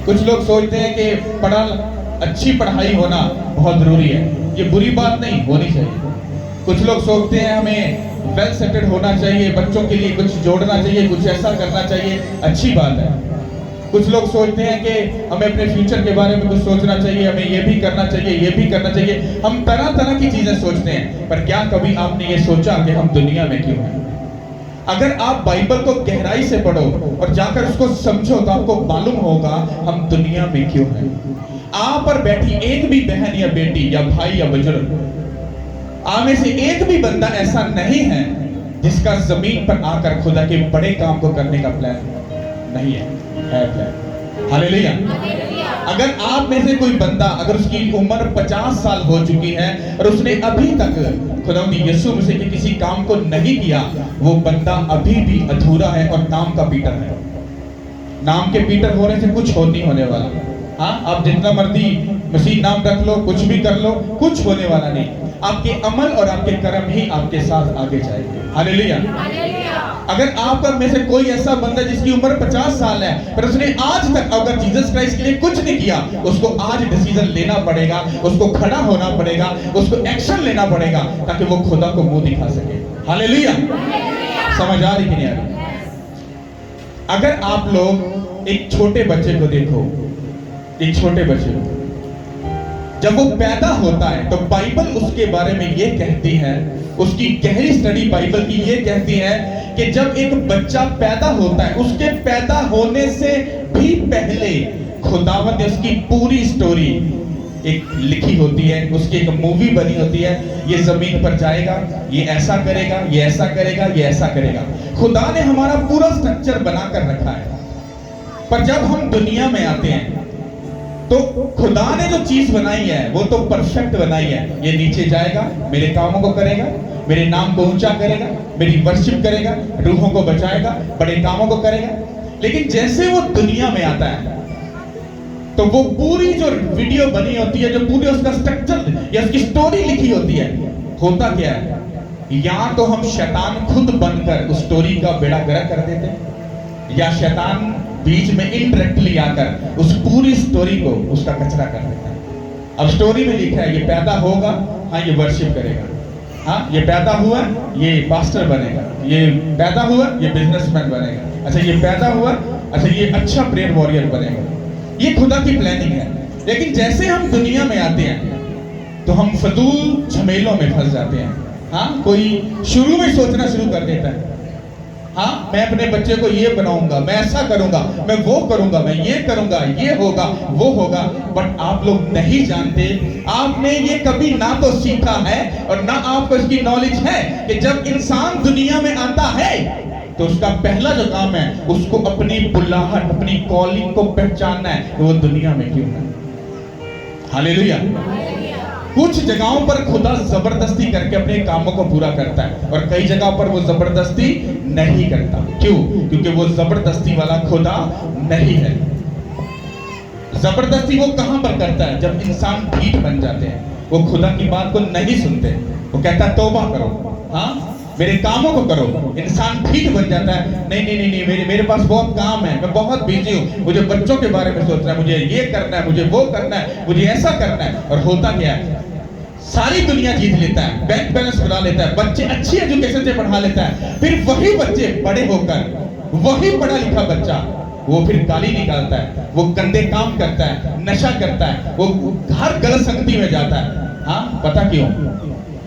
कुछ लोग सोचते हैं कि अच्छी पढ़ाई होना बहुत जरूरी है। ये बुरी बात नहीं, होनी चाहिए। कुछ लोग सोचते हैं हमें वेल सेटल्ड होना चाहिए, बच्चों के लिए कुछ जोड़ना चाहिए, कुछ ऐसा करना चाहिए, अच्छी बात है। कुछ लोग सोचते हैं कि हमें अपने फ्यूचर के बारे में कुछ सोचना चाहिए, हमें ये भी करना चाहिए, ये भी करना चाहिए। हम तरह तरह की चीजें सोचते हैं, पर क्या कभी आपने ये सोचा कि हम दुनिया में क्यों हैं? अगर आप बाइबल को गहराई से पढ़ो और जाकर उसको समझो तो आपको मालूम होगा हम दुनिया में क्यों हैं। आप पर बैठी एक भी बहन या बेटी या भाई या बुजुर्ग, आप में से एक भी बंदा ऐसा नहीं है जिसका जमीन पर आकर खुदा के बड़े काम को करने का प्लान नहीं है प्लान। हालेलुया। अगर आप में से कोई बंदा, अगर उसकी उम्र 50 साल हो चुकी है और उसने अभी तक खुदावंद यीशु मसीह के किसी काम को नहीं किया, वो बंदा अभी भी अधूरा है और नाम का पीटर है। नाम के पीटर होने से कुछ नहीं होने वाला। हाँ, आप जितना मर्जी मसीह नाम रख लो, कुछ भी कर लो, कुछ होने वाला नहीं। आपके अमल और आपके कर्म ही आपके साथ आगे जाएंगे। हालेलुया। अगर आप में से कोई ऐसा बंदा जिसकी उम्र 50 साल है पर उसने आज तक अगर जीसस क्राइस्ट के लिए कुछ नहीं किया, उसको आज डिसीजन लेना पड़ेगा, उसको खड़ा होना पड़ेगा, उसको एक्शन लेना पड़ेगा ताकि वो खुदा को मुंह दिखा सके। हालेलुया। समझ आ रही कि नहीं आ रही? अगर आप लोग एक छोटे बच्चे को देखो, एक छोटे बच्चे को जब वो पैदा होता है तो बाइबल उसके बारे में ये कहती है, उसकी गहरी स्टडी बाइबल की ये कहती है कि जब एक बच्चा पैदा होता है, उसके पैदा होने से भी पहले खुदावंद ने उसकी पूरी स्टोरी एक लिखी होती है, उसकी एक मूवी बनी होती है। ये जमीन पर जाएगा, ये ऐसा करेगा, ये ऐसा करेगा, ये ऐसा करेगा। खुदा ने हमारा पूरा स्ट्रक्चर बनाकर रखा है। पर जब हम दुनिया में आते हैं तो खुदा ने जो चीज बनाई है वो तो परफेक्ट बनाई है। ये नीचे जाएगा, मेरे कामों को करेगा, मेरे नाम को ऊंचा करेगा, मेरी वर्शिप करेगा, रूहों को बचाएगा, बड़े कामों को करेगा। लेकिन जैसे वो दुनिया में आता है तो वो पूरी जो वीडियो बनी होती है, जो पूरी उसका स्ट्रक्चर या उसकी स्टोरी लिखी होती है, होता क्या है, या तो हम शैतान खुद बनकर उस स्टोरी का बेड़ा गर्क कर देते हैं, या शैतान बीच में इनडायरेक्टली आकर उस पूरी स्टोरी को उसका कचरा कर देता है। अब स्टोरी में लिखा है ये पैदा होगा, हाँ ये वर्शिप करेगा, हाँ ये पैदा हुआ ये पास्टर बनेगा, ये पैदा हुआ ये बिजनेसमैन बनेगा, अच्छा ये पैदा हुआ, अच्छा ये अच्छा प्रेयर वॉरियर बनेगा। ये खुदा की प्लानिंग है। लेकिन जैसे हम दुनिया में आते हैं तो हम फजूल झमेलों में फंस जाते हैं। हाँ, कोई शुरू में सोचना शुरू कर देता है, हाँ मैं अपने बच्चे को ये बनाऊंगा, मैं ऐसा करूंगा, मैं वो करूंगा, मैं ये करूंगा, ये होगा, वो होगा। बट आप लोग नहीं जानते, आपने ये कभी ना तो सीखा है और ना आपको इसकी नॉलेज है कि जब इंसान दुनिया में आता है तो उसका पहला जो काम है उसको अपनी बुलाहट, अपनी कॉलिंग को पहचानना है कि वो दुनिया में क्यों है। हालेलुया। कुछ जगहों पर खुदा जबरदस्ती करके अपने कामों को पूरा करता है और कई जगहों पर वो जबरदस्ती नहीं करता। क्यों? क्योंकि वो जबरदस्ती वाला खुदा नहीं है। जबरदस्ती वो कहां पर करता है? जब इंसान ढीठ बन जाते हैं, वो खुदा की बात को नहीं सुनते, वो कहता है तौबा करो, हाँ मेरे कामों को करो। इंसान ढीठ बन जाता है, नहीं नहीं नहीं, नहीं मेरे पास बहुत काम है, मैं बहुत बिजी हूँ, मुझे बच्चों के बारे में सोचना है, मुझे ये करना है, मुझे वो करना है, मुझे ऐसा करना है। और होता क्या है, सारी दुनिया जीत लेता है, बैंक बैलेंस बना लेता है, बच्चे अच्छी एजुकेशन से पढ़ा लेता है, फिर वही बच्चे बड़े होकर वही पढ़ा लिखा बच्चा वो फिर गाली निकालता है, वो गंदे काम करता है, नशा करता है, वो हर गलत संगति में जाता है। हाँ, पता क्यों?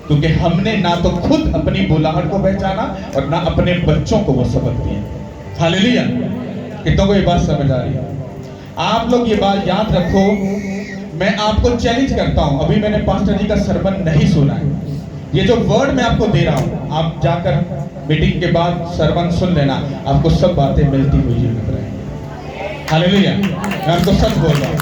क्योंकि हमने ना तो खुद अपनी बुलाहट को पहचाना और ना अपने बच्चों को वो सबक दिया। हालेलुया। कितनों को ये बात समझ आ रही है? आप लोग ये बात याद रखो, मैं आपको चैलेंज करता हूं, अभी मैंने पास्टर जी का सरमन नहीं सुना है, ये जो वर्ड मैं आपको दे रहा हूं, आप जाकर मीटिंग के बाद सरमन सुन लेना, आपको सब बातें मिलती हुई नजर आएंगी। हालेलुया। मैं आपको सच बोल रहा हूं,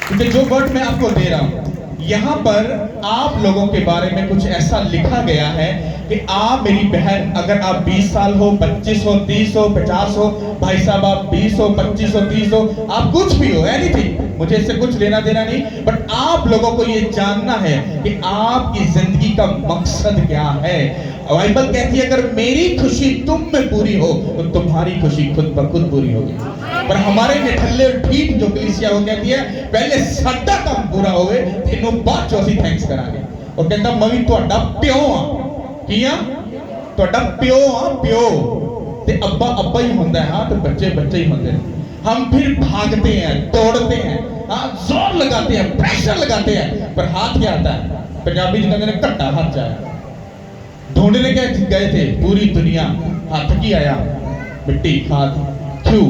क्योंकि जो वर्ड मैं आपको दे रहा हूं यहाँ पर आप लोगों के बारे में कुछ ऐसा लिखा गया है कि आप मेरी बहन, अगर आप 20 साल हो, 25 हो, 30 हो, 50 हो, भाई साहब आप 20 हो, 25 हो, 30 हो, आप कुछ भी हो, एनीथिंग, मुझे इससे कुछ लेना देना नहीं। बट आप लोगों को ये जानना है कि आपकी जिंदगी का मकसद क्या है। बाइबल कहती है अगर मेरी खुशी तुम में पूरी हो तो तुम्हारी खुशी खुद ब खुद पूरी होगी। पर हमारे निठल्ले और ठीक जो कलीसिया वो कहती है पहले साडा काम पूरा होवे तेनों बाद चो ਅਸੀਂ थैंक्स करांगे। और कहता मैं भी ਤੁਹਾਡਾ ਪਿਓ ਆ ਕੀ ਆ ਤੁਹਾਡਾ ਪਿਓ ਆ ਪਿਓ ਤੇ ਅੱਬा ਅੱबा ही ਹੁੰਦਾ है। हाँ तो बच्चे बच्चे ही होते हैं। हम फिर भागते हैं दौड़ते हैं हाँ जोर लगाते हैं प्रेशर लगाते हैं पर हाथ क्या आता है पंजाबी जो कहते हैं घट्टा हाथ जाए ढूंढने के गए थे पूरी दुनिया हाथ की आया मिट्टी खाद क्यों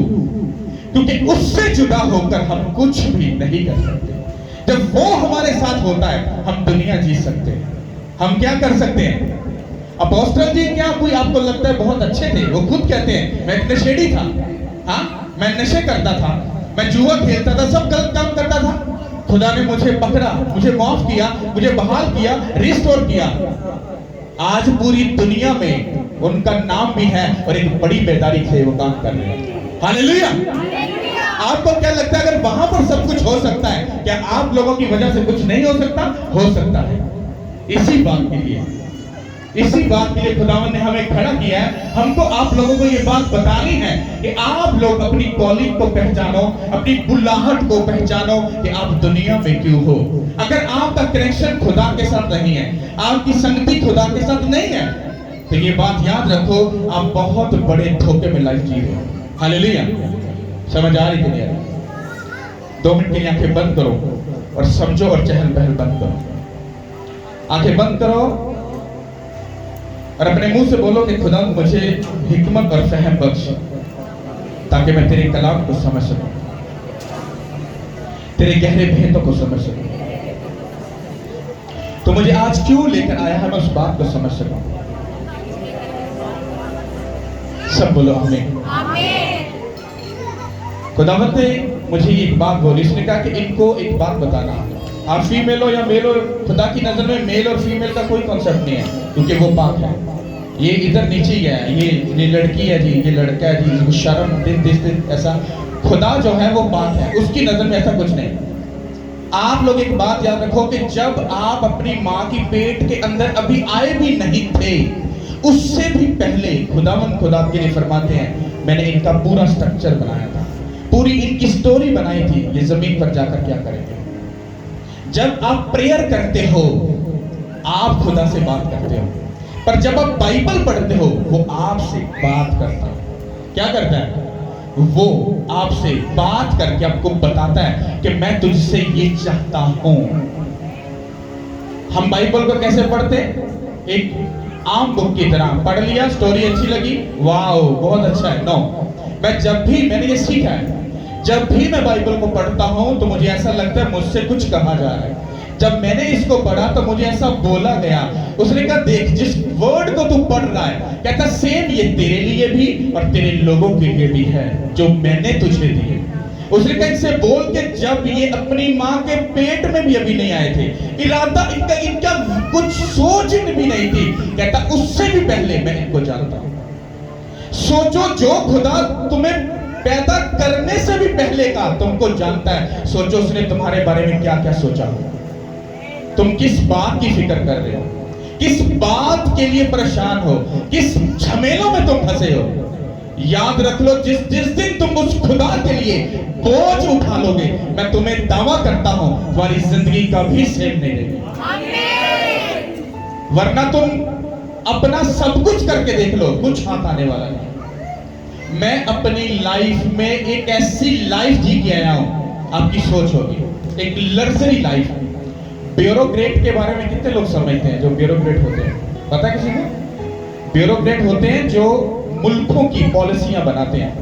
क्योंकि उससे जुदा होकर हम कुछ भी नहीं कर सकते। जब वो हमारे साथ होता है हम दुनिया जीत सकते हैं। हम क्या कर सकते हैं अपोस्टल जी क्या कोई आपको लगता है बहुत अच्छे थे वो खुद कहते हैं मैं एक नशेड़ी था हाँ मैं नशे करता था मैं जुआ खेलता था सब गलत काम करता था खुदा ने मुझे पकड़ा मुझे माफ किया मुझे बहाल किया रिस्टोर किया। आज पूरी दुनिया में उनका नाम भी है और एक बड़ी बेदारी से वो काम कर रहे हैं। हालेलुया। आपको क्या लगता है अगर वहां पर सब कुछ हो सकता है क्या आप लोगों की वजह से कुछ नहीं हो सकता? हो सकता है। इसी बात के लिए खुदावन ने हमें खड़ा किया है। हमको आप लोगों को ये बात बतानी है कि आप लोग अपनी कॉलिंग को पहचानो अपनी बुलाहट को पहचानो कि आप दुनिया में क्यों हो। अगर आपका कनेक्शन खुदा के साथ नहीं है आपकी संगति खुदा के साथ नहीं है तो ये बात याद रखो आप बहुत बड़े धोखे में लाइफ जी रहे हो। हालेलुया। समझ आ रही कि नहीं आ रही? 2 मिनट के लिए आंखें बंद करो और समझो और चहल पहल बंद करो। आंखें बंद करो और अपने मुंह से बोलो कि खुदा मुझे हिकमत और फहम बख्श ताकि मैं तेरे कलाम को समझ सकूं तेरे गहरे भेदों को समझ सकूं तो मुझे आज क्यों लेकर आया है मैं उस बात को समझ सकूं। सब बोलो आमीन। खुदावंद ने मुझे एक बात बोली उसने कहा कि इनको एक बात बताना आप फीमेल हो या मेल हो खुदा की नजर में मेल और फीमेल का कोई कॉन्सेप्ट नहीं है क्योंकि वो पाक है। ये इधर नीचे ही है ये लड़की है जी ये लड़का है जी शर्म दिन ऐसा खुदा जो है वो पाक है उसकी नजर में ऐसा कुछ नहीं। आप लोग एक बात याद रखो कि जब आप अपनी माँ की पेट के अंदर अभी आए भी नहीं थे उससे भी पहले खुदावन खुदा के लिए फरमाते हैं मैंने इनका पूरा स्ट्रक्चर बनाया था पूरी इनकी स्टोरी बनाई थी ये जमीन पर जाकर क्या करेंगे। जब आप प्रेयर करते हो आप खुदा से बात करते हो पर जब आप बाइबल पढ़ते हो वो आपसे बात करता है। क्या करता है वो आपसे बात करके आपको बताता है कि मैं तुझसे ये चाहता हूं। हम बाइबल को कैसे पढ़ते एक आम बुक की तरह पढ़ लिया स्टोरी अच्छी लगी वाह बहुत अच्छा है नो मैंने ये सीखा है जब भी मैं बाइबल को पढ़ता हूं तो मुझे ऐसा लगता है मुझसे कुछ कहा जा रहा है। जब मैंने इसको पढ़ा तो मुझे ऐसा बोला गया उसने कहा देख जिस वर्ड को तू पढ़ रहा है कहता सेम ये तेरे लिए भी और तेरे लोगों के लिए भी है जो मैंने तुझे दिए। उसने कहा इनसे बोल के जब ये अपनी माँ के पेट में भी अभी नहीं आए थे इरादा इनका कुछ सोच भी नहीं थी कहता उससे भी पहले मैं इनको जानता हूं। सोचो जो खुदा तुम्हें पैदा करने से भी पहले का तुमको जानता है सोचो उसने तुम्हारे बारे में क्या क्या सोचा तुम किस बात की फिक्र कर रहे हो किस बात के लिए परेशान हो किस झमेलों में तुम फंसे हो। याद रख लो जिस दिन तुम उस खुदा के लिए बोझ उठा लोगे मैं तुम्हें दावा करता हूं तुम्हारी जिंदगी कभी सेम नहीं रहेगी। वरना तुम अपना सब कुछ करके देख लो कुछ हाथ आने वाला नहीं। मैं अपनी लाइफ में एक ऐसी लाइफ जी के आया हूं आपकी सोच होगी एक लग्जरी लाइफ। ब्यूरोक्रेट के बारे में कितने लोग समझते हैं जो ब्यूरोक्रेट होते हैं पता है किसी को? ब्यूरोक्रेट होते हैं जो मुल्कों की पॉलिसियां बनाते हैं।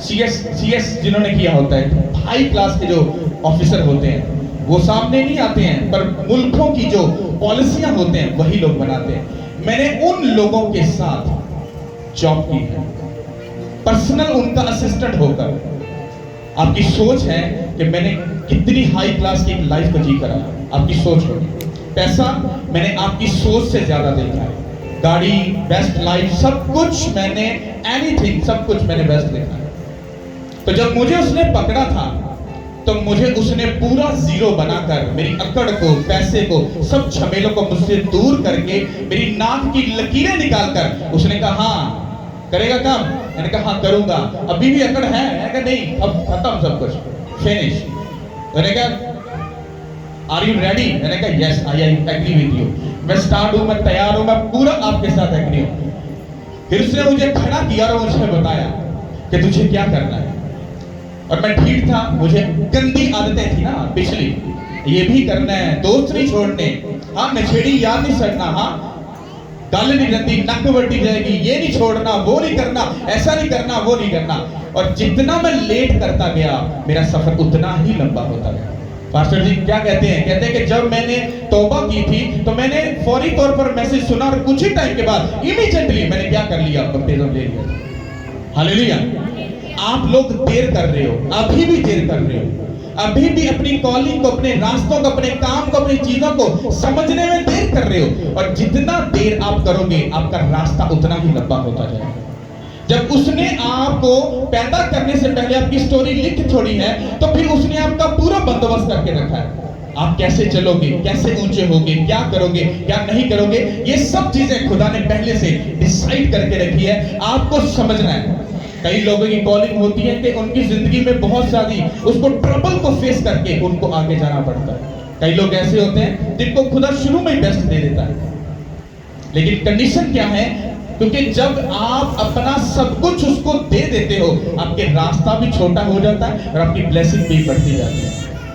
सीएस जिन्होंने किया होता है हाई क्लास के जो ऑफिसर होते हैं वो सामने नहीं आते हैं पर मुल्कों की जो पॉलिसियां होते हैं वही लोग बनाते हैं। मैंने उन लोगों के साथ जॉब की है पर्सनल उनका असिस्टेंट होकर। आपकी सोच है कि मैंने कितनी हाई क्लास की लाइफ को जी करा आपकी सोच होगी। पैसा मैंने आपकी सोच से ज्यादा देखा है गाड़ी बेस्ट लाइफ सब कुछ मैंने एनीथिंग सब कुछ मैंने बेस्ट देखा है। तो जब मुझे उसने पकड़ा था तो मुझे उसने पूरा जीरो बनाकर मेरी अकड़ को पैसे को सब झमेलों को मुझसे दूर करके मेरी नाक की लकीरें निकालकर उसने कहा हाँ करेगा काम मैंने कहा हाँ करूंगा। अभी भी अकड़ है? मैंने कहा नहीं, अब खत्म सब कुछ, फिनिश। मैंने कहा आर यू रेडी? मैंने कहा yes I agree with you, मैं स्टार्ट हूं, मैं तैयार हूं, मैं पूरा आपके साथ एग्री हूं। फिर उसने मुझे खड़ा किया और मुझे बताया कि तुझे क्या करना है। और मैं ठीक था, मुझे गंदी आदतें थी ना पिछली, ये भी करना है, दोस्त नहीं छोड़ने, हाँ नशेड़ी यार नहीं सड़ना, हाँ गल नहीं रंदी, नक वटी जाएगी, ये नहीं छोड़ना, वो नहीं करना, ऐसा नहीं करना, वो नहीं करना। और जितना मैं लेट करता गया मेरा सफर उतना ही लंबा होता गया। पास्टर जी क्या कहते हैं? कहते हैं कि जब मैंने तौबा की थी तो मैंने फौरी तौर पर मैसेज सुना और कुछ ही टाइम के बाद इमीडिएटली मैंने क्या कर लिया? बपतिस्म ले लिया। हालेलुया। आप लोग देर कर रहे हो, अभी भी देर कर रहे हो, अभी भी अपनी कॉलिंग को, अपने रास्तों को, अपने काम को, अपनी चीजों को समझने में देर कर रहे हो। और जितना देर आप करोगे आपका रास्ता उतना ही लंबा होता जाएगा। जब उसने आपको पैदा करने से पहले आपकी स्टोरी लिख छोड़ी है तो फिर उसने आपका पूरा बंदोबस्त करके रखा है। आप कैसे चलोगे, कैसे ऊंचे होगे, क्या करोगे, क्या नहीं करोगे, ये सब चीजें खुदा ने पहले से डिसाइड करके रखी है। आपको समझना है। कई लोगों की कॉलिंग होती है कि उनकी जिंदगी में बहुत सारी उसको ट्रबल को फेस करके उनको आगे जाना पड़ता है। कई लोग ऐसे होते हैं जिनको खुदा शुरू में ही बेस्ट दे देता है, लेकिन कंडीशन क्या है? क्योंकि जब आप अपना सब कुछ उसको दे देते हो आपके रास्ता भी छोटा हो जाता है और आपकी ब्लेसिंग भी बढ़ती जाती है।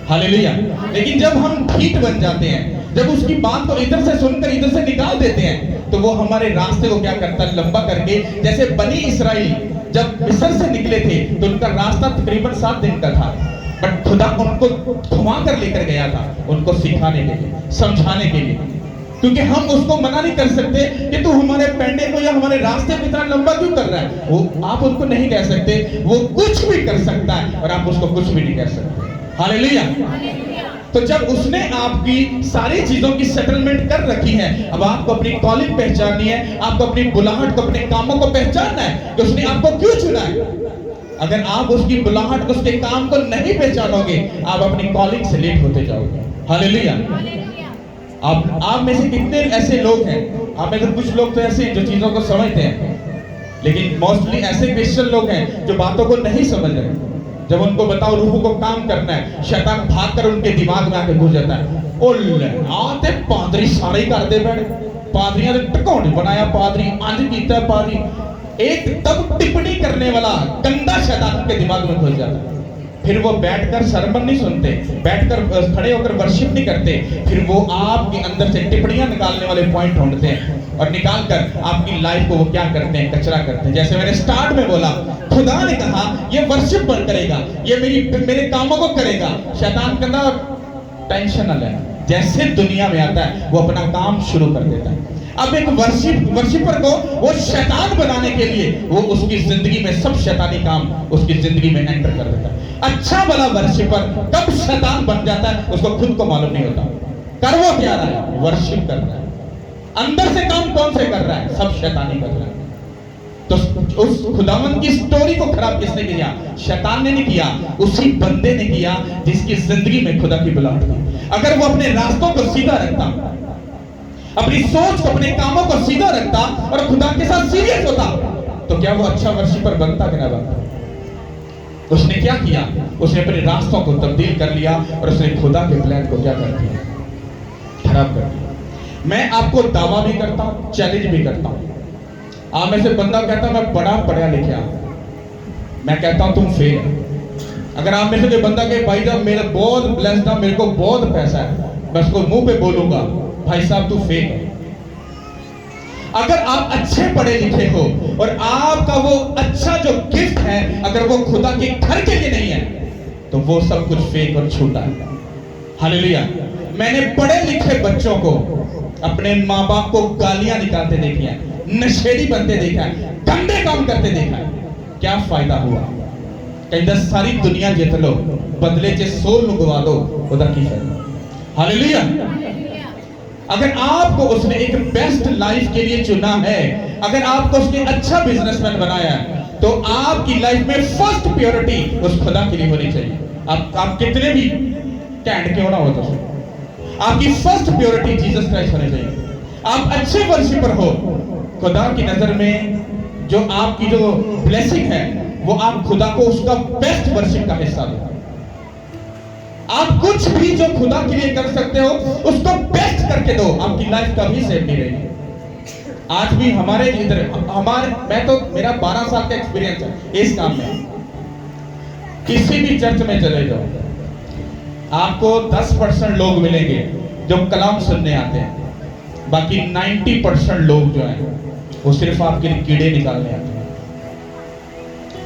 हालेलुया। लेकिन जब हम ठीक बन जाते हैं, जब उसकी बात को इधर से सुनकर इधर से निकाल देते हैं, तो वो हमारे रास्ते को क्या करता है? लंबा करके। जैसे बनी इस्राइल जब मिस्र से निकले थे तो उनका रास्ता तकरीबन 7 दिन का था, बट खुदा उनको घुमा कर लेकर गया था, उनको सिखाने के लिए, समझाने के लिए। क्योंकि हम उसको मना नहीं कर सकते कि तू हमारे पेंडे को या हमारे रास्ते को इतना लंबा क्यों कर रहा है। वो आप उनको नहीं कह सकते, वो कुछ भी कर सकता है और आप उसको कुछ भी नहीं कह सकते। हालेलुया। तो जब उसने आपकी सारी चीजों की सेटलमेंट कर रखी है, अब आपको अपनी कॉलिंग पहचाननी है, आपको अपनी बुलाहट को, अपने कामों को पहचानना है कि उसने आपको क्यों चुना है। अगर आप उसकी बुलाहट, उसके काम को नहीं पहचानोगे आप अपनी कॉलिंग से लेट होते जाओगे। हालेलुया। आप में से कितने ऐसे लोग हैं? आप में से कुछ लोग तो ऐसे जो चीजों को समझते हैं, लेकिन मोस्टली ऐसे क्रिश्चियन लोग हैं जो बातों को नहीं समझ रहे। जब उनको बताओ रूह को काम करना है, शैतान भागकर उनके दिमाग में आके घुस जाता है। ओले आते पादरी सारे ही कर दे बैठ, पादरियां ने टकोने बनाया, पादरी आज कीता पादरी, एक तब टिप्पणी करने वाला गंदा शैतान के दिमाग में घुस जाता है। फिर वो बैठकर सरमन नहीं सुनते, बैठकर खड़े होकर वर्शिप नहीं करते, फिर वो आपके अंदर से टिप्पणियां निकालने वाले पॉइंट ढूंढते हैं और निकालकर आपकी लाइफ को वो क्या करते हैं? कचरा करते हैं। जैसे मैंने स्टार्ट में बोला, खुदा ने कहा ये वर्शिप पर करेगा, ये मेरे कामों को करेगा। शैतान कहता टेंशन न लेना, जैसे दुनिया में आता है वो अपना काम शुरू कर देता है। अब एक वर्शिपर को वो शैतान बनाने के लिए वो उसकी जिंदगी में सब शैतानी काम उसकी जिंदगी में एंटर कर देता है। अच्छा वाला वर्शिपर कब शैतान बन जाता है उसको खुद को मालूम नहीं होता। कर वो क्या रहा है? वर्शिप कर रहा है। अंदर से काम कौन से कर रहा है? सब शैतानी कर रहा है। तो उस खुदावंद की स्टोरी को खराब किसने किया? शैतान ने नहीं किया, उसी बंदे ने किया जिसकी जिंदगी में खुदा की बुलाहट थी। अगर वो अपने रास्तों को सीधा रखता, अपनी सोच को, अपने कामों को सीधा रखता और खुदा के साथ सीरियस होता, तो क्या वो अच्छा वर्शिपर बनता कि ना बनता? उसने क्या किया? उसने अपने रास्तों को तब्दील कर लिया और उसने खुदा के प्लान को क्या कर दिया? खराब कर दिया। मैं आपको दावा भी करता हूं, चैलेंज भी करता हूं। आप में से बंदा कहता मैं बड़ा पढ़ा लिखा, मैं कहता हूं तुम फेल है। अगर आप में से कोई बंदा कहे भाई साहब मेरा बहुत ब्लेस्ड था, मेरे को बहुत पैसा है, मैं उसको मुंह पे बोलूंगा भाई साहब तू फेल है। अगर आप अच्छे पढ़े लिखे हो और आपका वो अच्छा जो गिफ्ट है अगर वो खुदा के घर के लिए नहीं है तो वो सब कुछ फेक और झूठा है। हालेलुया। मैंने पढ़े लिखे बच्चों को अपने माँ बाप को गालियां निकालते देखी है, नशेड़ी बनते देखा है, गंदे काम करते देखा है। क्या फायदा हुआ? कहीं सारी दुनिया जीत लो, बदले च सोल गवा दो, उदा की फायदा। हालेलुया। अगर आपको उसने एक बेस्ट लाइफ के लिए चुना है, अगर आपको उसने अच्छा बिजनेसमैन बनाया है, तो आपकी लाइफ में फर्स्ट प्योरिटी उस खुदा के लिए होनी चाहिए। आप कितने भी कैंड क्यों ना हो, तो आपकी फर्स्ट प्योरिटी जीसस क्राइस्ट होनी चाहिए। आप अच्छे वर्शिपर हो, खुदा की नजर में जो आपकी जो ब्लेसिंग है वो आप खुदा को उसका बेस्ट वर्शिप का हिस्सा दो। आप कुछ भी जो खुदा के लिए कर सकते हो उसको बेस्ट करके दो, आपकी लाइफ कभी सेव नहीं रहेगी। आज भी हमारे इधर मेरा 12 साल का एक्सपीरियंस है इस काम में। किसी भी चर्च में चले जाओ, आपको 10% लोग मिलेंगे जो कलाम सुनने आते हैं, बाकी 90% लोग जो हैं वो सिर्फ आपके लिए कीड़े निकालने आते हैं,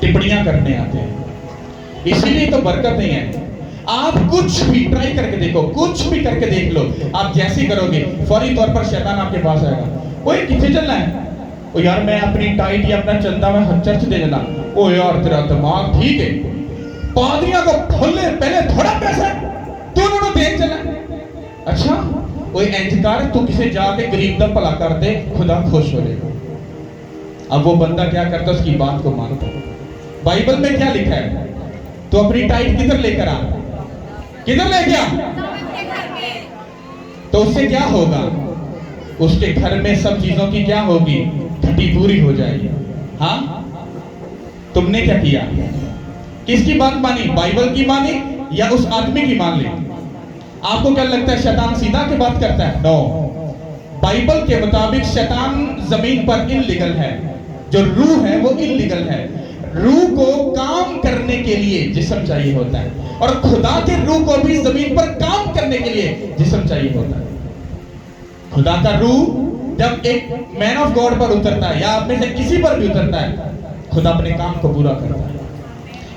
टिप्पणियां करने आते हैं। इसीलिए तो बरकत नहीं है। आप कुछ भी ट्राई करके देखो, कुछ भी करके देख लो, आप जैसे करोगे फौरी तौर पर शैतान आपके पास आएगा। ओए किथे चलना है? ओ यार मैं अपनी टाइट या अपना चंदा मैं चर्च दे देना। ओ यार तेरा दिमाग ठीक है, पादरियां को खोले पहले थोड़ा पैसा तू उन्होंने देख चला। अच्छा ओए इंतजार तू किसे जाके गरीब का भला कर दे, खुदा खुश हो जाएगा। अब वो बंदा क्या करता है, उसकी बात को मानता है। बाइबल में क्या लिखा है? तो अपनी टाइट किधर लेकर आ, किधर लेके आ, तो उससे क्या होगा? उसके घर में सब चीजों की क्या होगी? घटी पूरी हो जाएगी। हाँ, तुमने क्या किया? किसकी बात मानी? बाइबल की मानी या उस आदमी की मान ली? आपको क्या लगता है शैतान सीधा के बात करता है? नो, बाइबल के मुताबिक शैतान जमीन पर इल्लीगल है, जो रूह है वो इल्लीगल है। रूह को काम करने के लिए जिस्म चाहिए होता है, और खुदा के रूह को भी जमीन पर काम करने के लिए जिस्म चाहिए होता है। खुदा का रूह जब एक मैन ऑफ गॉड पर उतरता है या आप में से किसी पर भी उतरता है, खुदा अपने काम को पूरा करता है।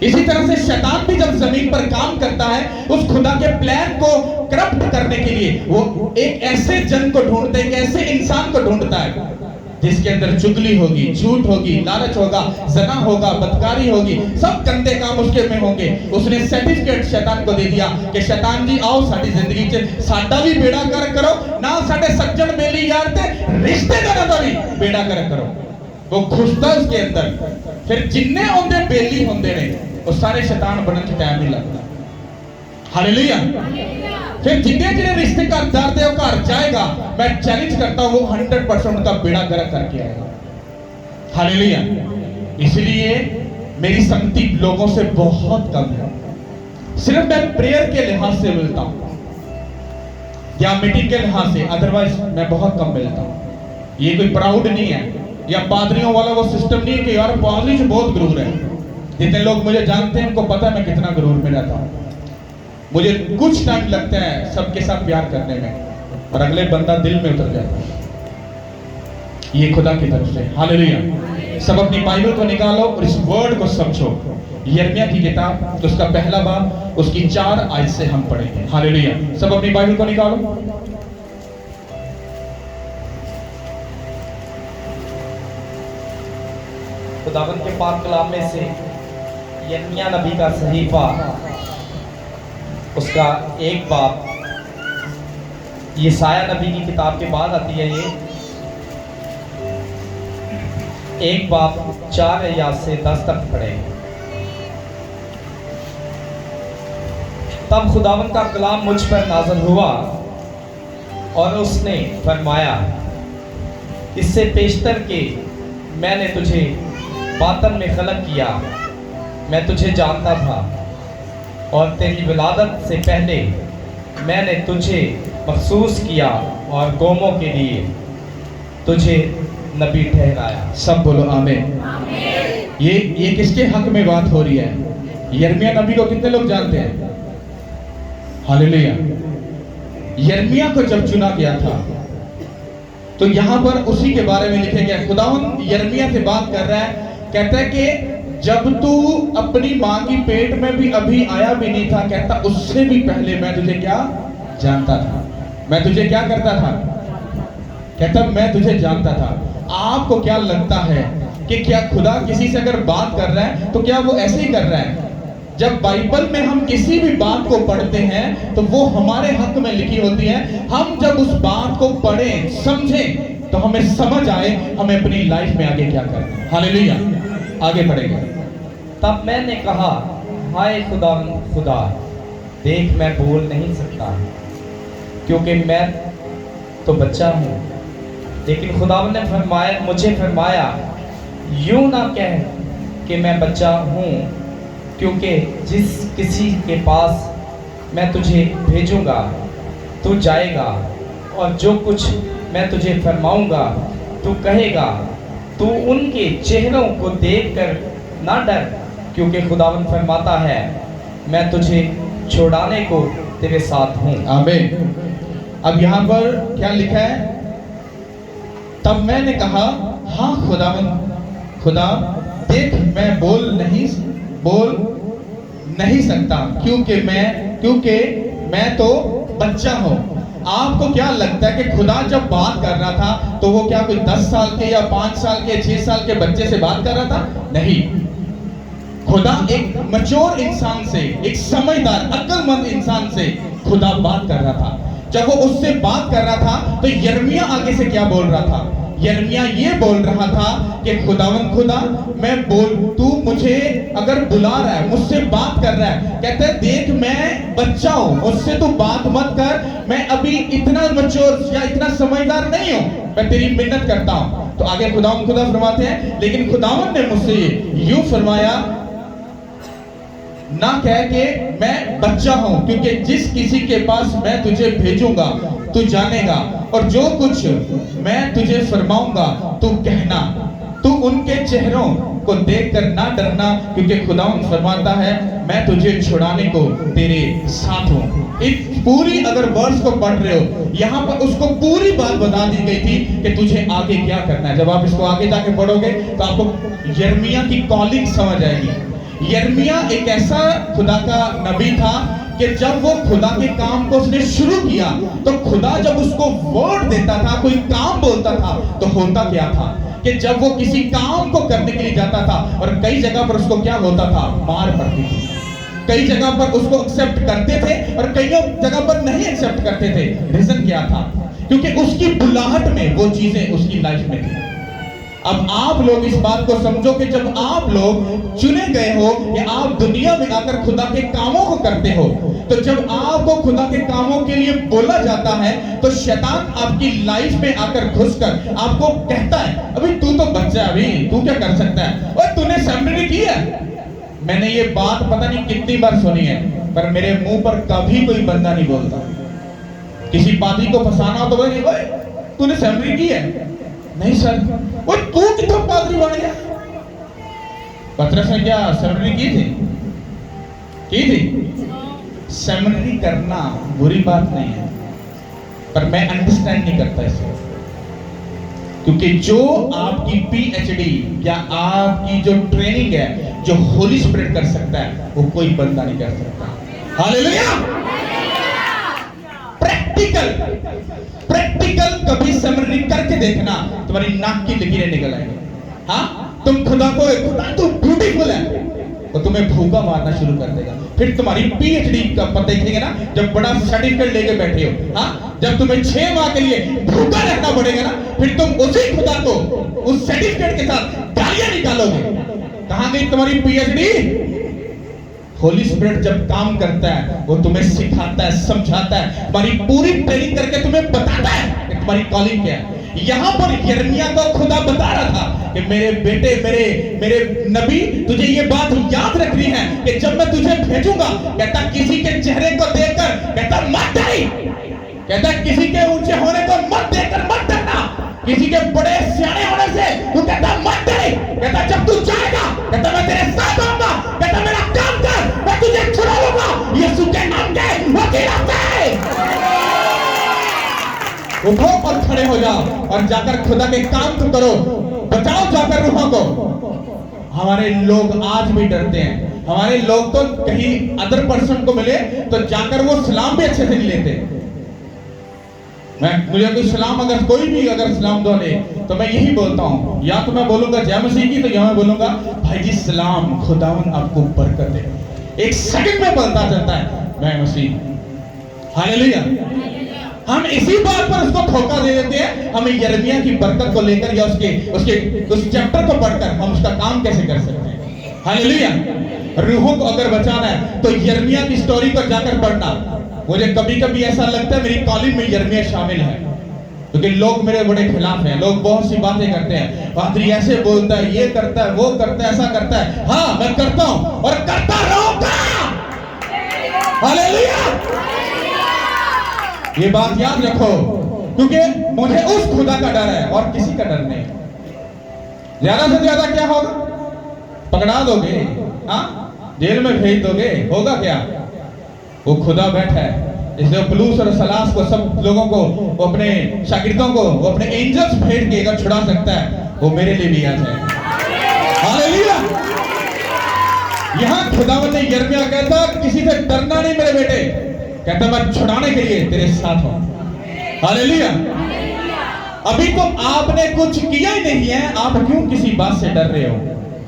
इसी तरह से शैतान भी जब जमीन पर काम करता है, उस खुदा के प्लान को करप्ट करने के लिए वो एक ऐसे जन को ढूंढता है, एक ऐसे इंसान को ढूंढता है जिसके अंदर चुगली होगी, झूठ होगी, लालच होगा, जना होगा, बदकारी होगी, सब गंदे काम उसके में होंगे। उसने सर्टिफिकेट शैतान को दे दिया कि शैतान जी आओ साडी जिंदगी च साडा भी बेड़ा कर करो, ना साडे सज्जन बेली यार ते रिश्तेदारां दा भी बेड़ा कर करो। वो घुसदा उसके अंदर, फिर जिन्ने ओंदे बेली होंदे ने वो सारे शैतान बनन च टाइम नहीं लगता। हालेलुया। फिर जितने जितने रिश्ते का दर्द है वो घर जाएगा, मैं चैलेंज करता हूं वो 100% उनका बेड़ा गर्क करके आएगा। हालेलुया। इसलिए मेरी संगति लोगों से बहुत कम है, सिर्फ मैं प्रेयर के लिहाज से मिलता हूं या मीटिंग के लिहाज से, अदरवाइज मैं बहुत कम मिलता हूं। ये कोई प्राउड नहीं है या पादरियों वाला वो सिस्टम नहीं है कि यार पादरी से बहुत गुरूर है। जितने लोग मुझे जानते हैं उनको पता है मैं कितना गुरूर में रहता हूं। मुझे कुछ टाइम लगता है सबके साथ प्यार करने में, और अगले बंदा दिल में उतर जाता है। ये खुदा की तरफ से। हालेलुया। सब अपनी बाइबल को निकालो और इस वर्ड को समझो। यिर्मयाह की किताब उसका पहला बाब उसकी 4 आयत से हम पढ़ेंगे। हालेलुया। सब अपनी बाइबल को निकालो। खुदावंद के पाक कलाम में से यिर्मयाह नबी का सहीफा उसका एक बाब, यशायाह नबी की किताब के बाद आती है। ये एक बाब 4 आयत से 10 तक पढ़े। तब खुदावंद का कलाम मुझ पर नाज़िल हुआ और उसने फरमाया, इससे पेशतर के मैंने तुझे बातन में खलक किया, मैं तुझे जानता था, और तेरी विलादत से पहले मैंने तुझे मखसूस किया और कौमों के लिए तुझे नबी ठहराया। सब बोलो आमीन। ये किसके हक में बात हो रही है? यिर्मयाह नबी को कितने लोग जानते हैं? हालेलुया। यिर्मयाह को जब चुना गया था तो यहां पर उसी के बारे में लिखा गया। खुदावंद यिर्मयाह से बात कर रहा है, कहता है कि जब तू अपनी मां की पेट में भी अभी आया भी नहीं था, कहता उससे भी पहले मैं तुझे क्या जानता था। मैं तुझे क्या करता था? कहता मैं तुझे जानता था। आपको क्या लगता है कि क्या खुदा किसी से अगर बात कर रहा है तो क्या वो ऐसे ही कर रहा है? जब बाइबल में हम किसी भी बात को पढ़ते हैं तो वो हमारे हक में लिखी होती है। हम जब उस बात को पढ़ें, समझें, तो हमें समझ आए हमें अपनी लाइफ में आगे क्या करना है। हालेलुया। आगे बढ़ेगा। तब मैंने कहा, हाय खुदा, देख मैं बोल नहीं सकता क्योंकि मैं तो बच्चा हूँ। लेकिन खुदावंद ने मुझे फरमाया, यूं ना कह कि मैं बच्चा हूँ, क्योंकि जिस किसी के पास मैं तुझे भेजूंगा तू जाएगा, और जो कुछ मैं तुझे फरमाऊंगा तू कहेगा। तू उनके चेहरों को देखकर ना डर, क्योंकि खुदावंद फरमाता है मैं तुझे छुड़ाने को तेरे साथ हूँ। आमीन। अब यहाँ पर क्या लिखा है? तब मैंने कहा, हाँ खुदा देख, मैं बोल नहीं सकता, क्योंकि मैं तो बच्चा हूँ। आपको क्या लगता है कि खुदा जब बात कर रहा था तो वो क्या कोई 10 साल के या 5 साल के 6 साल के बच्चे से बात कर रहा था? नहीं, खुदा एक मैच्योर इंसान से, एक समझदार अक्लमंद इंसान से खुदा बात कर रहा था। जब वो उससे बात कर रहा था तो यिर्मयाह आगे से क्या बोल रहा था? यिर्मयाह ये बोल रहा था कि खुदा तू मुझे अगर बुला रहा है, मुझसे बात कर रहा है, कहते हैं देख मैं बच्चा हूं, मुझसे तू बात मत कर, मैं अभी इतना मैच्योर या इतना समझदार नहीं हूं, मैं तेरी मिन्नत करता हूं। तो आगे खुदा फरमाते हैं, लेकिन खुदावंद ने मुझसे यूं फरमाया, ना कह के मैं बच्चा हूं, क्योंकि जिस किसी के पास मैं तुझे भेजूंगा तू जानेगा, और जो कुछ मैं तुझे फरमाऊंगा तू कहना। तू उनके चेहरों को देखकर ना डरना, क्योंकि खुदावंद फरमाता है मैं तुझे छुड़ाने को तेरे साथ हूं। इस पूरी अगर वर्स को पढ़ रहे हो, यहाँ पर उसको पूरी बात बता दी गई थी कि तुझे आगे क्या करना है। जब आप इसको आगे जाके पढ़ोगे तो आपको यिर्मयाह की कॉलिंग समझ आएगी। यिर्मयाह एक ऐसा खुदा का नबी था कि जब वो खुदा के काम को उसने शुरू किया तो खुदा जब उसको वर्ड देता था, कोई काम बोलता था, तो होता क्या था कि जब वो किसी काम को करने के लिए जाता था और कई जगह पर उसको क्या होता था? मार पड़ती थी। कई जगह पर उसको एक्सेप्ट करते थे और कई जगह पर नहीं एक्सेप्ट करते थे। रीजन क्या था? क्योंकि उसकी बुलाहट में वो चीजें उसकी लाइफ में थी। अब आप लोग इस बात को समझो कि जब आप लोग चुने गए हो कि आप दुनिया में आकर खुदा के कामों को करते हो, तो जब आपको खुदा के कामों के लिए बोला जाता है तो शैतान आपकी लाइफ में आकर घुसकर आपको कहता है, अभी तू तो बच्चा है, अभी तू क्या कर सकता है, और तूने सेमिनरी की है। मैंने ये बात पता नहीं कितनी बार सुनी है, पर मेरे मुंह पर कभी कोई बंदा नहीं बोलता। किसी पादी को फंसाना हो तो बोले, ओए तूने सेमिनरी की है? नहीं सर। वो तू कितना पादरी बन गया? पतरस ने क्या सेमिनरी की थी? सेमिनरी करना बुरी बात नहीं है, पर मैं अंडरस्टैंड नहीं करता इसे, क्योंकि जो आपकी पीएचडी या आपकी जो ट्रेनिंग है, जो होली स्पिरिट कर सकता है, वो कोई बंदा नहीं कर सकता। हालेलुया। प्रैक्टिकल कभी सेमिनरी करके देखना, तुम्हारी नाक की लकीरें निकल आएंगी। हाँ, तुम खुदा तू ब्यूटीफुल है, वो तुम्हें भूखा मारना शुरू कर देगा। फिर तुम्हारी पीएचडी का पता देखेंगे ना, जब बड़ा सर्टिफिकेट लेके बैठे हो, हाँ, जब तुम्हें 6 माह के लिए भूखा रहना पड़ेगा ना, फिर तुम उसी खुदा को उस सर्टिफिकेट के साथ गालियां निकालोगे। कहां गई तुम्हारी पीएचडी? होली स्पिरिट जब काम करता है वो तुम्हें सिखाता है, समझाता है, तुम्हारी पूरी ट्रेनिंग करके तुम्हें बताता है कि तुम्हारी कॉलिंग क्या है। यहाँ पर यिर्मयाह को खुदा बता रहा था कि मेरे बेटे, मेरे नबी, तुझे ये बात याद रखनी है कि जब मैं तुझे भेजूंगा, कहता किसी के चेहरे को देखकर, कहता मत डरी, कहता किसी के ऊंचे होने को मत देखकर मत डरना, किसी के बड़े सियाने होने से तू कहता मत डरी, कहता जब तू जाएगा, कहता मैं तेरे साथ आऊंगा, कहता मेरा काम कर, मैं तुझे छुड़ा लूंगा यीशु के नाम के वकील से। उठो और खड़े हो जाओ और जाकर खुदा के काम को करो, बचाओ जाकर रूहों को। हमारे लोग आज भी डरते हैं। हमारे लोग तो कहीं अदर पर्सन को मिले तो जाकर वो सलाम भी अच्छे से नहीं लेते। मुझे कोई सलाम अगर कोई भी सलाम दो ले तो मैं यही बोलता हूँ, या तो मैं बोलूंगा जय मसीह की, तो या मैं बोलूंगा भाई जी सलाम, खुदावन आपको बरकत दे। एक सेकंड में पता चलता है मैं मसीह। हालेलुया। हम इसी बात पर उसको धोखा दे देते हैं। हमें यिर्मयाह की बरकत को लेकर या उसके उस चैप्टर को पढ़कर हम उसका काम कैसे कर सकते हैं। हालेलुया। रूहों को अगर बचाना है तो यिर्मयाह की स्टोरी को जाकर पढ़ना। मुझे कभी कभी ऐसा लगता है मेरी कॉलिंग में यिर्मयाह शामिल है, क्योंकि लोग मेरे बड़े खिलाफ हैं, लोग बहुत सी बातें करते हैं, पादरी ऐसे बोलता है, ये करता है, वो करता है, ऐसा करता है। हाँ, मैं करता हूं और करता रहूंगा। हालेलुया। ये बात याद रखो, क्योंकि मुझे उस खुदा का डर है और किसी का डर नहीं। ज्यादा से ज्यादा क्या होगा? पकड़ा दोगे, हाँ, जेल में भेज दोगे, होगा क्या? वो खुदा बैठा है, इसलिए पुलूस और सलास को, सब लोगों को, वो अपने शागिर्दों को, वो अपने एंजल्स भेज के अगर छुड़ा सकता है, वो मेरे लिए भी आ जाए। हालेलुया। यहां खुदावंद ने यिर्मयाह कहता, किसी से डरना नहीं मेरे बेटे, कहता मैं छुड़ाने के लिए तेरे साथ हूं। हालेलुया। अभी तो आपने कुछ किया ही नहीं है, आप क्यों किसी बात से डर रहे हो?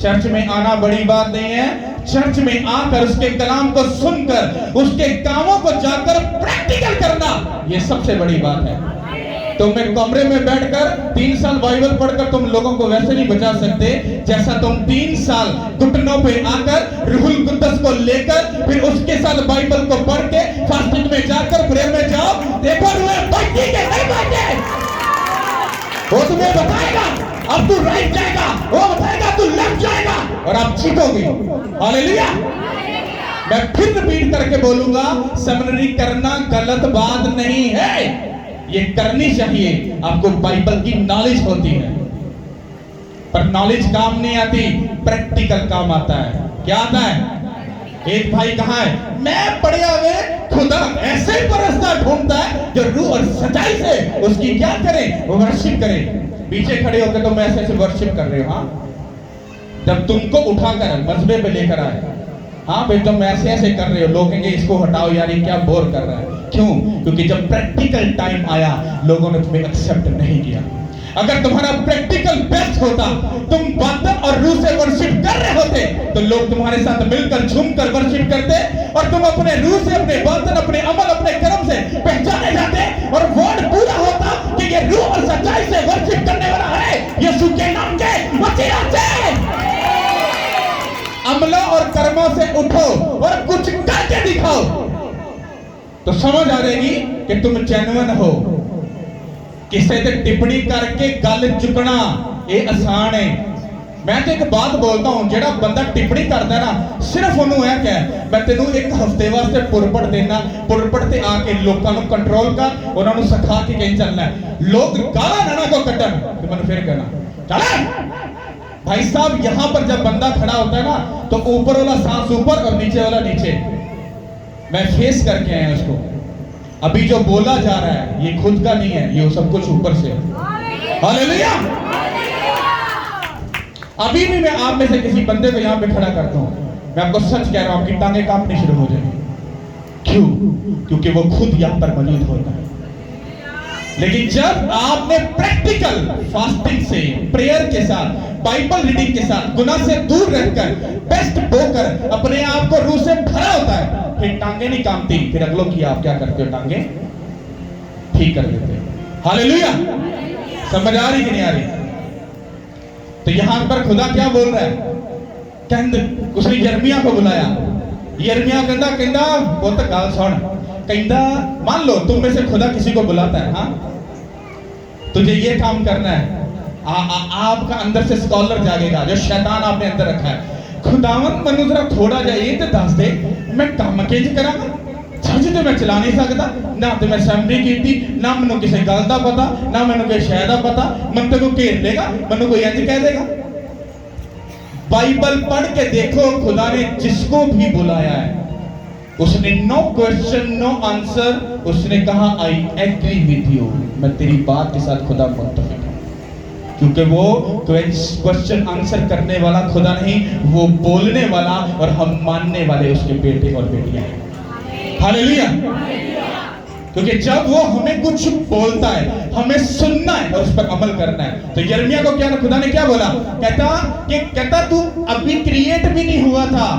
चर्च में आना बड़ी बात नहीं है, चर्च में आकर उसके कलाम को सुनकर उसके कामों को जाकर प्रैक्टिकल करना, ये सबसे बड़ी बात है। तुम एक कमरे में बैठकर 3 साल बाइबल पढ़कर तुम लोगों को वैसे नहीं बचा सकते जैसा तुम 3 साल घुटनों पे आकर रूहुल कुद्दस को लेकर फिर उसके साथ बाइबल को पढ़ के फास्टिंग में जाकर प्रेयर में जाओ। देखो रूहे बैठी के नहीं बैठे, वो तुम्हें बताएगा अब तू राइट जाएगा, वो बताएगा तू लेफ्ट जाएगा और आप जीतोगे। हालेलुया। मैं फिर रिपीट करके बोलूंगा, सेमिनरी करना गलत बात नहीं है, ये करनी चाहिए। आपको बाइबल की नॉलेज होती है, पर नॉलेज काम नहीं आती, प्रैक्टिकल काम आता है। क्या आता है? एक भाई कहा है, मैं पढ़े हुए खुदा ऐसे परस्ता ढूंढता है जो रूह और सच्चाई से उसकी क्या करे, वो वर्शिप करे। पीछे खड़े होकर तुम ऐसे ऐसे वर्शिप कर रहे हो। हाँ, जब तुमको उठाकर मजबे पे लेकर आए, हाँ भाई तुम ऐसे ऐसे कर रहे हो, लोग कहेंगे इसको हटाओ यार, ये क्या बोर कर रहा है। क्यों? क्योंकि जब प्रैक्टिकल टाइम आया लोगों ने तुम्हें एक्सेप्ट नहीं किया। अगर तुम्हारा प्रैक्टिकल बेस्ट होता, तुम बातन और रूह से वर्शिप कर रहे होते, तो लोग तुम्हारे साथ मिलकर झूमकर वर्शिप करते और तुम अपने रूह से, अपने बातन, अपने अमल, अपने कर्म से पहचाने जाते और वर्ड पूरा होता कि ये रूह और सच्चाई से वर्शिप करने वाला है यीशु के नाम के वसीला से। अमलों और कर्मों से उठो और कुछ करके दिखाओ, तो समझ आ जाएगी कि तुम जेन्युइन हो। किसी से टिप्पणी करके गल चुकना ये आसान है। मैं तो एक बात बोलता हूं, जेड़ा बंदा टिप्पणी करता है ना, सिर्फ उन्होंने है क्या, मैं तेनू एक हफ्ते वास्ते पुरपट देना, पुरपट ते आके लोगों को कंट्रोल कर, उन्होंने सिखा के कहीं चलना है। लोग गाला ना को कटन तो मैंने फिर कहना चले भाई साहब। यहां पर जब बंदा खड़ा होता है ना, तो ऊपर वाला सांस ऊपर और नीचे वाला नीचे। मैं फेस करके आया उसको। अभी जो बोला जा रहा है ये खुद का नहीं है, ये सब कुछ ऊपर से है। हालेलुया। अभी भी मैं आप में से किसी बंदे को यहां पे खड़ा करता हूं, मैं आपको सच कह रहा हूं, आपकी टांगें कांपनी शुरू हो जाएंगी। क्यों? क्योंकि वो खुद यहां पर मौजूद होता है। लेकिन जब आपने प्रैक्टिकल फास्टिंग से, प्रेयर के साथ, बाइबल रीडिंग के साथ, गुनाह से दूर रहकर, बेस्ट बोकर अपने आप को रूह से भरा होता है, फिर टांगे नहीं कांपती। फिर अगलों की आप क्या करते हो? टांगे ठीक कर देते हो। हालेलुया। समझ आ रही कि नहीं आ रही? तो यहां पर खुदा क्या बोल रहा है? कहंदे उसने यिर्मयाह को बुलाया। यिर्मयाह कहंदा पुत गल सुन, कहंदा मान लो तुम में से खुदा किसी को बुलाता है, हाँ तुझे ये काम करना है, आपका अंदर से स्कॉलर जागेगा जो शैतान आपने अंदर रखा है। खुदावन मनु जरा थोड़ा जा ये तो दस दे, मैं काम किंज करा? छज तो मैं चला नहीं सकता ना, तो मैं सेमिनरी की ना, मैनू किसी गल का पता ना, मैनू किसी शय का पता। मन तेन घेर लेगा, मैनू कोई इंज कह देगा। बाइबल पढ़ के देखो, खुदा ने जिसको भी बुलाया है उसने नो क्वेश्चन नो आंसर, उसने कहा आई एग्री विद यू, मैं तेरी बात के साथ खुदा मुत्तफिक हूं। क्योंकि वो क्वेश्चन आंसर करने वाला खुदा नहीं, वो बोलने वाला और हम मानने वाले उसके बेटे और बेटियां हैं। हालेलुया। क्योंकि जब वो हमें कुछ बोलता है, हमें सुनना है और उस पर अमल करना है। तो यिर्मयाह को क्या खुदा ने क्या बोला? कहता तू अभी क्रिएट भी नहीं हुआ था,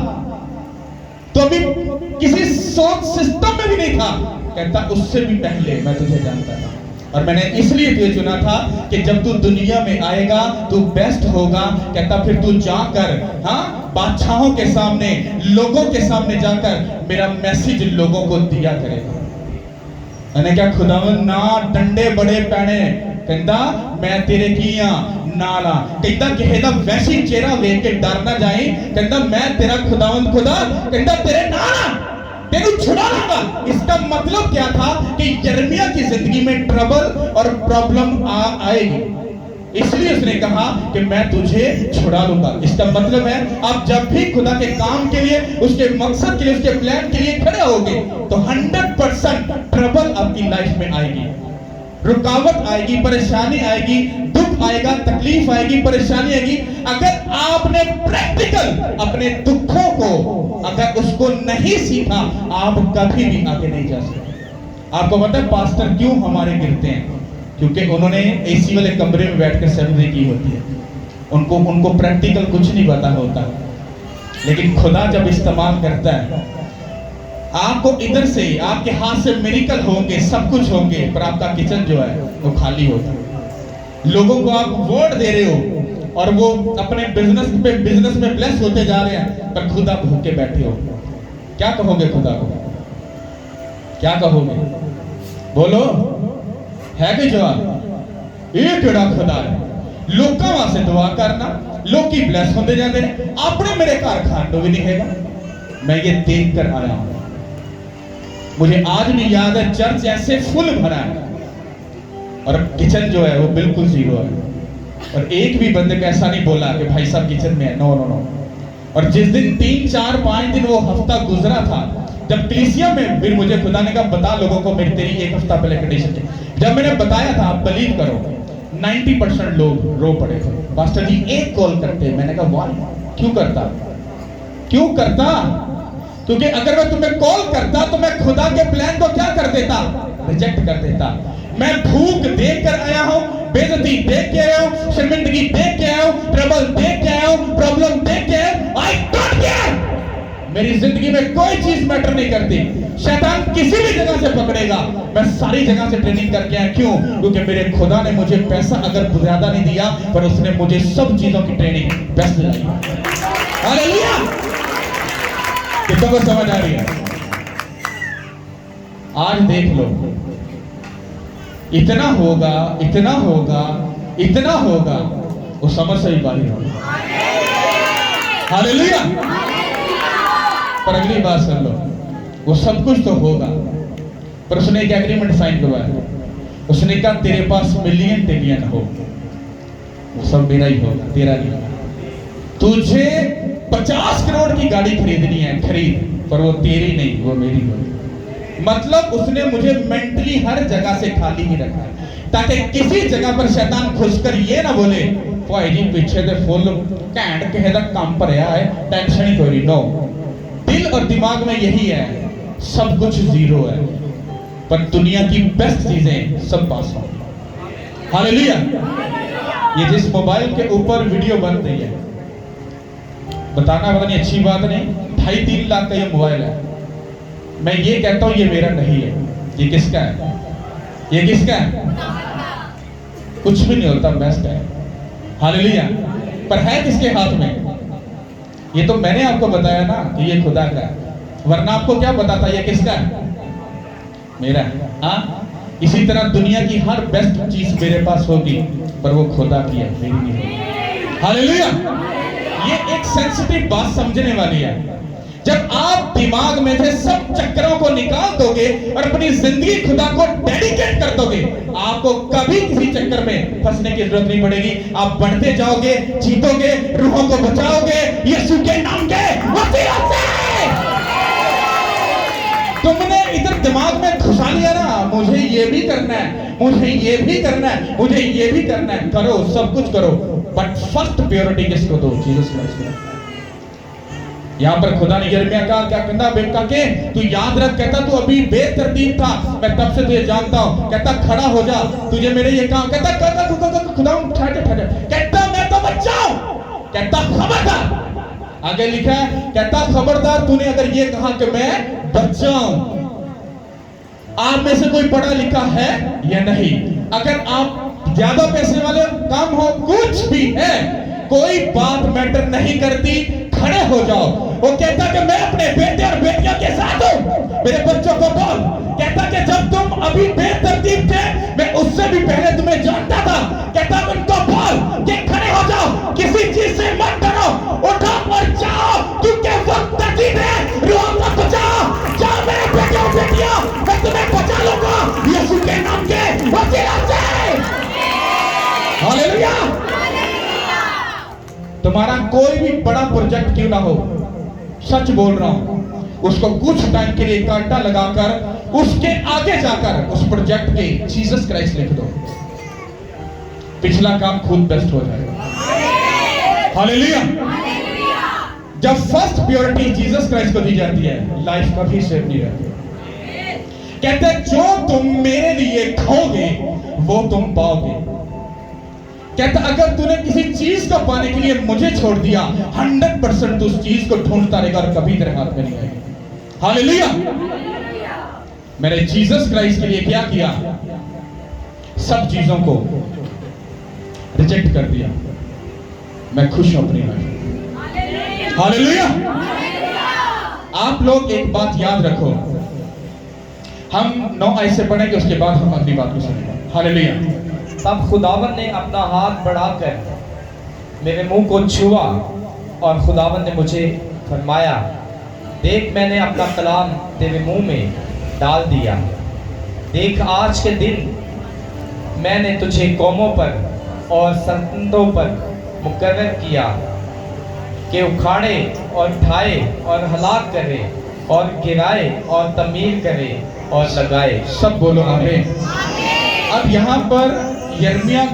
तो अभी किसी सोच सिस्टम में भी नहीं था। कहता उससे भी पहले मैं तुझे जानता था और मैंने इसलिए तुझे चुना था कि जब तू दुनिया में आएगा तू बेस्ट होगा। कहता फिर तू जाकर, हाँ, बादशाहों के सामने, लोगों के सामने जाकर मेरा मैसेज लोगों को दिया करेगा। मैंने क्या खुदावन ना डंडे बड़े पैने कहता मैं तेरे किया नाला कहता कहता वैसी चेहरा देख के डर ना जाए कहता मैं तेरा खुदावन खुदा कहता तेरे नाला तेरे छुड़ा लूंगा। इसका मतलब क्या था कि यिर्मयाह की जिंदगी में ट्रबल और प्रॉब्लम आएगी, इसलिए उसने कहा कि मैं तुझे छुड़ा लूंगा। इसका मतलब है आप जब भी खुदा के काम के लिए, उसके मकसद के लिए, उसके प्लान के लिए खड़े होगे तो 100% ट्रबल आपकी लाइफ में आएगी, रुकावट आएगी, परेशानी आएगी, दुख आएगा, तकलीफ आएगी, परेशानी आएगी। अगर आपने प्रैक्टिकल अपने दुखों को अगर उसको नहीं सीखा आप कभी भी आगे नहीं जा सकते। आपको पता है पास्टर क्यों हमारे गिरते हैं? क्योंकि उन्होंने एसी वाले कमरे में बैठकर सेमिनरी की होती है, उनको प्रैक्टिकल कुछ नहीं पता होता। लेकिन खुदा जब इस्तेमाल करता है आपको, इधर से आपके हाथ से मिरेकल होंगे, सब कुछ होंगे, पर आपका किचन जो है वो खाली होता है। लोगों को आप वर्ड दे रहे हो और वो अपने बिजनेस में ब्लेस होते जा रहे हैं, पर खुदा भूखे बैठे हो। क्या कहोगे खुदा को? क्या कहोगे? बोलो, है कि जवाब? ये केड़ा खुदा है? लोगों वास्ते दुआ करना, लोग की ब्लेस होते जाते हैं, अपने मेरे घर खाने भी नहीं है। मैं ये देख कर आया हूं, मुझे आज भी याद है चर्च ऐसे फुल भरा है और किचन जो है वो बिल्कुल जीरो है, और एक भी बंदे को ऐसा नहीं बोला कि भाई साहब किचन में है। No no no. और जिस दिन 3 4 5 दिन वो हफ्ता गुजरा था, जब कलीसिया में फिर मुझे खुदा ने कहा बता लोगों को मेरी तेरी 1 हफ्ता पहले कंडीशन थी। जब मैंने बताया था, आप बिलीव करो 90% लोग रो पड़े थे। पास्टर जी एक कॉल करते, मैंने कहा वाह, क्यों करता? क्यों करता? क्योंकि अगर मैं तुम्हें कॉल करता तो मैं खुदा के प्लान को क्या कर देता? रिजेक्ट कर देता। मैं भूख देख कर आया हूं, बेइज्जती देख के आया हूं, शर्मिंदगी देख के आया हूं, ट्रबल देख के आया हूं, प्रॉब्लम देख के आया हूं। आई डोंट केयर, मेरी जिंदगी में कोई चीज मैटर नहीं करती। शैतान किसी भी जगह से पकड़ेगा, मैं सारी जगह से ट्रेनिंग करके आया। क्यों? क्योंकि मेरे खुदा ने मुझे पैसा अगर ज्यादा नहीं दिया, पर उसने मुझे सब चीजों की ट्रेनिंग बेस्ट दिलाई। हालेलुया! कितनों को समझ आ रही है? आज देख लो, इतना होगा, इतना होगा, इतना होगा, वो समझ से ही बाहर होगा। हालेलुया! पर अगली बात सुन लो, वो सब कुछ तो होगा, पर उसने एक एग्रीमेंट साइन करवाया। उसने कहा तेरे पास मिलियन टिलियन हो, वो सब मेरा ही होगा, तेरा नहीं होगा। तुझे 50 करोड़ की गाड़ी खरीदनी है, खरीद, पर वो तेरी नहीं, वो मेरी होगी। मतलब उसने मुझे मेंटली हर जगह से खाली ही रखा है, ताकि किसी जगह पर शैतान घुसकर ये ना बोले भाई जी पीछे से फुल कैंड कहे दा काम भरया है, टेंशन ही कोई नहीं। नो, दिल और दिमाग में यही है, सब कुछ जीरो है, पर दुनिया की बेस्ट चीजें सब पास हो। हालेलुया! ये जिस मोबाइल के ऊपर वीडियो बन रही है, बताना पता नहीं अच्छी बात नहीं, 2.5-3 लाख का ये मोबाइल है। मैं ये कहता हूं ये मेरा नहीं है, ये किसका है? ये किसका है? कुछ भी नहीं होता, बेस्ट है। हालेलुया! पर है किसके हाथ में? ये तो मैंने आपको बताया ना कि ये खुदा का है, वरना आपको क्या बताता ये किसका है? मेरा है। हाँ, इसी तरह दुनिया की हर बेस्ट चीज मेरे पास होगी, पर वो खुदा की है, मेरी नहीं होगी। हालेलुया! ये एक सेंसिटिव बात समझने वाली है। जब आप दिमाग में से सब चक्करों को निकाल दोगे और अपनी जिंदगी खुदा को डेडिकेट कर दोगे, आपको कभी किसी चक्कर में फंसने की जरूरत नहीं पड़ेगी। आप बढ़ते जाओगे, जीतोगे, रूहों को बचाओगे यीशु के नाम के वसीले से। तुमने इधर दिमाग में घुसा लिया ना, मुझे ये भी करना है, मुझे ये भी करना है, मुझे ये भी करना है। करो, सब कुछ करो, बट फर्स्ट प्योरिटी किसको दो? जीसस क्राइस्ट को। यहाँ पर खुदा ने यिर्मयाह का क्या कहता? बेटा के तू याद रख, कहता तू अभी बेतरतीब था, मैं तब से तुझे जानता हूँ। कहता खड़ा हो जा, तुझे मेरे ये काम, कहता खुदा ठहर, कहता मैं तो बच्चा हूँ, कहता खबरदार। आगे लिखा है, कहता खबरदार तूने अगर ये कहा कि मैं बच्चा हूँ। आप में से कोई पढ़ा लिखा है या नहीं? अगर आप ज्यादा पैसे वाले काम हो, कुछ भी है, कोई बात मैटर नहीं करती, खड़े हो जाओ। वो कहता कि मैं अपने बेटे और बेटियों के साथ हूं, मेरे बच्चों को बोल। कहता कि जब तुम अभी बेतरतीब थे, मैं उससे भी पहले तुम्हें जानता था। कहता उनको बोल कि खड़े हो जाओ, किसी चीज से मत डरो, उठो और जाओ, क्योंकि वक्त नजीब है, रोक मत बचाओ। जाओ मेरे बेटे और बेटियां, मैं तुम्हें बचा लूंगा यीशु के नाम के वसीला से। हालेलुया। तुम्हारा कोई भी बड़ा प्रोजेक्ट क्यों ना हो, सच बोल रहा हूं, उसको कुछ टाइम के लिए कांटा लगाकर उसके आगे जाकर उस प्रोजेक्ट के जीसस क्राइस्ट लिख दो, पिछला काम खुद बेस्ट हो जाएगा। हालेलुया। जब फर्स्ट प्योरिटी जीसस क्राइस्ट को दी जाती है, लाइफ कभी सेफ नहीं रहती। कहते जो तुम मेरे लिए खोगे वो तुम पाओगे। कहता अगर तूने किसी चीज को पाने के लिए मुझे छोड़ दिया, 100% उस चीज को ढूंढता रहेगा और कभी तेरे हाथ में नहीं आएगी। हालेलुया। मैंने जीसस क्राइस्ट के लिए क्या किया? सब चीजों को रिजेक्ट कर दिया। मैं खुश हूं अपनी लाइफ। हालेलुया। आप लोग एक बात याद रखो, हम 9 आयत से पढ़ेंगे, उसके बाद हम अगली बात को सुनेंगे। हालेलुया। तब खुदावन ने अपना हाथ बढ़ाकर मेरे मुंह को छुआ और खुदावन ने मुझे फरमाया, देख मैंने अपना कलाम तेरे मुंह में डाल दिया। देख आज के दिन मैंने तुझे कौमों पर और सल्तनतों पर मुकर्रर किया कि उखाड़े और ढाए और हलाक करे और गिराए और तमीर करे और लगाए। सब बोलो आमीन। अब यहाँ पर यिर्मयाह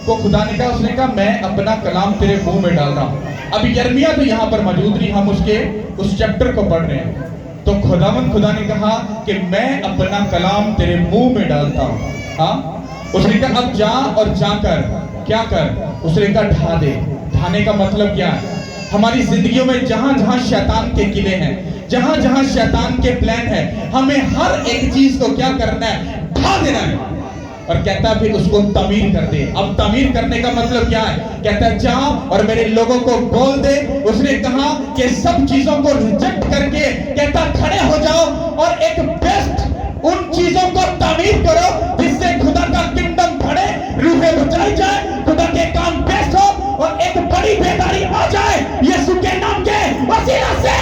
को खुदा ने कहा, उसने कहा मैं अपना कलाम तेरे मुंह में डाल रहा हूँ। अब यिर्मयाह तो यहाँ पर मौजूद नहीं, हम उसके उस चैप्टर को पढ़ रहे हैं। तो खुदा ने कहा कि मैं अपना कलाम तेरे मुंह में डालता हूँ। हाँ, उसने कहा अब जा और जाकर क्या कर? उसने कहा ढा दे। ढाने का मतलब क्या है? हमारी जिंदगियों में जहां जहां शैतान के किले हैं, जहां जहां शैतान के प्लान है, हमें हर एक चीज को क्या करना है? ढा देना है। और कहता फिर उसको तमीर कर दे। अब तमीर करने का मतलब क्या है? कहता जाओ और मेरे लोगों को बोल दे। उसने कहा कि सब चीजों को रिजेक्ट करके कहता खड़े हो जाओ और एक बेस्ट उन चीजों को तमीर करो जिससे खुदा का किंगडम बढ़े, रूहें बचाई जाए, खुदा के काम बेस्ट हो और एक बड़ी बेदारी आ जाए यीशु के नाम के वसीला से।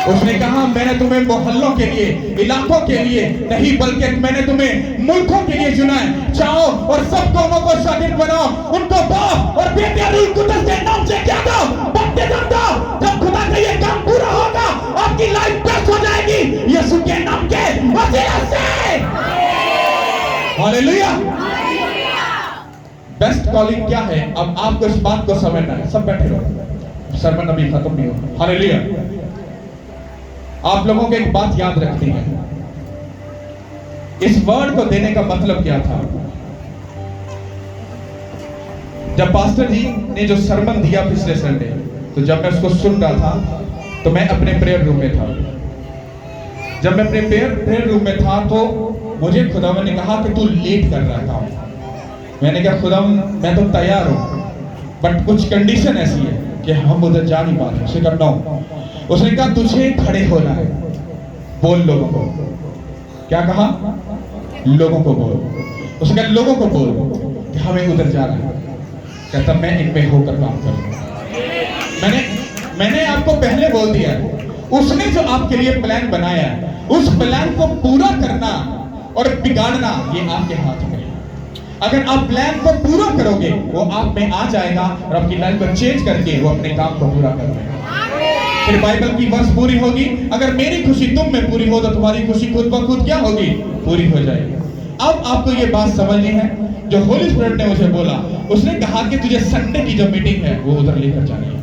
उसने कहा मैंने तुम्हें मोहल्लों के लिए, इलाकों के लिए नहीं, बल्कि मैंने तुम्हें मुल्कों के लिए चुना है। जाओ और सब कौमों को शागिर्द बनाओ, उनको बाप और बेटे रूह कुदस के नाम से क्या दो? बपतिस्म दो। जब खुदा का ये काम पूरा होगा, आपकी लाइफ बेस्ट हो जाएगी यीशु के नाम के वसीला से। हालेलुया। बेस्ट कॉलिंग क्या है? अब आपको इस बात को समझना है। सब बैठे रहो, सरमन अभी खत्म नहीं हो। हालेलुया। आप लोगों को एक बात याद रखनी है, इस वर्ड को देने का मतलब क्या था? जब पास्टर जी ने जो सरमन दिया पिछले संडे, तो जब मैं उसको सुन रहा था तो मैं अपने प्रेयर रूम में था। जब मैं अपने प्रेयर रूम में था तो मुझे खुदावन ने कहा कि तू लेट कर रहा था। मैंने कहा खुदावन मैं तो तैयार हूं, बट कुछ कंडीशन ऐसी है कि हम उधर जा नहीं पाते। उसे करना हो। उसने कहा तुझे खड़े होना है, बोल लोगों को। क्या कहा? लोगों को बोल। उसने कहा लोगों को बोल कि हमें उधर जाना है। कहता मैं इनमें होकर काम करूंगा। मैंने आपको पहले बोल दिया है, उसने जो आपके लिए प्लान बनाया है, उस प्लान को पूरा करना और बिगाड़ना ये आपके हाथ में है। अगर आप प्लान को पूरा करोगे, वो आप में आ जाएगा और आपकी लाइफ को चेंज करके वो अपने काम को पूरा कर लेगा। फिर बाइबल की वर्स पूरी होगी, अगर मेरी खुशी तुम में पूरी हो तो तुम्हारी खुशी खुद ब खुद क्या होगी? पूरी हो जाएगी। अब आपको ये बात समझनी है जो होली स्पिरिट ने मुझे बोला। उसने कहा कि तुझे संडे की जो मीटिंग है वो उधर लेकर जानी है,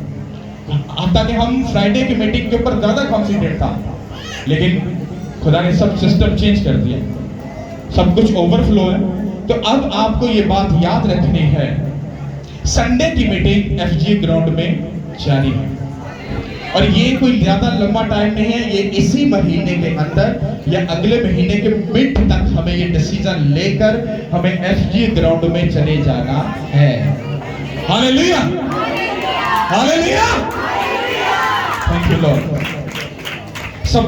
ताकि हम फ्राइडे की मीटिंग के ऊपर ज्यादा कॉन्सेंट्रेट था, लेकिन खुदा ने सब सिस्टम चेंज कर दिया, सब कुछ ओवरफ्लो है। तो अब आपको ये बात याद रखनी है, संडे की मीटिंग एफजी ग्राउंड में जारी है और ये कोई ज्यादा लंबा टाइम नहीं है। ये इसी महीने के अंदर या अगले महीने के मिड तक हमें ये डिसीजन लेकर हमें एफजी ग्राउंड में चले जाना है। Hallelujah, hallelujah, thank you Lord.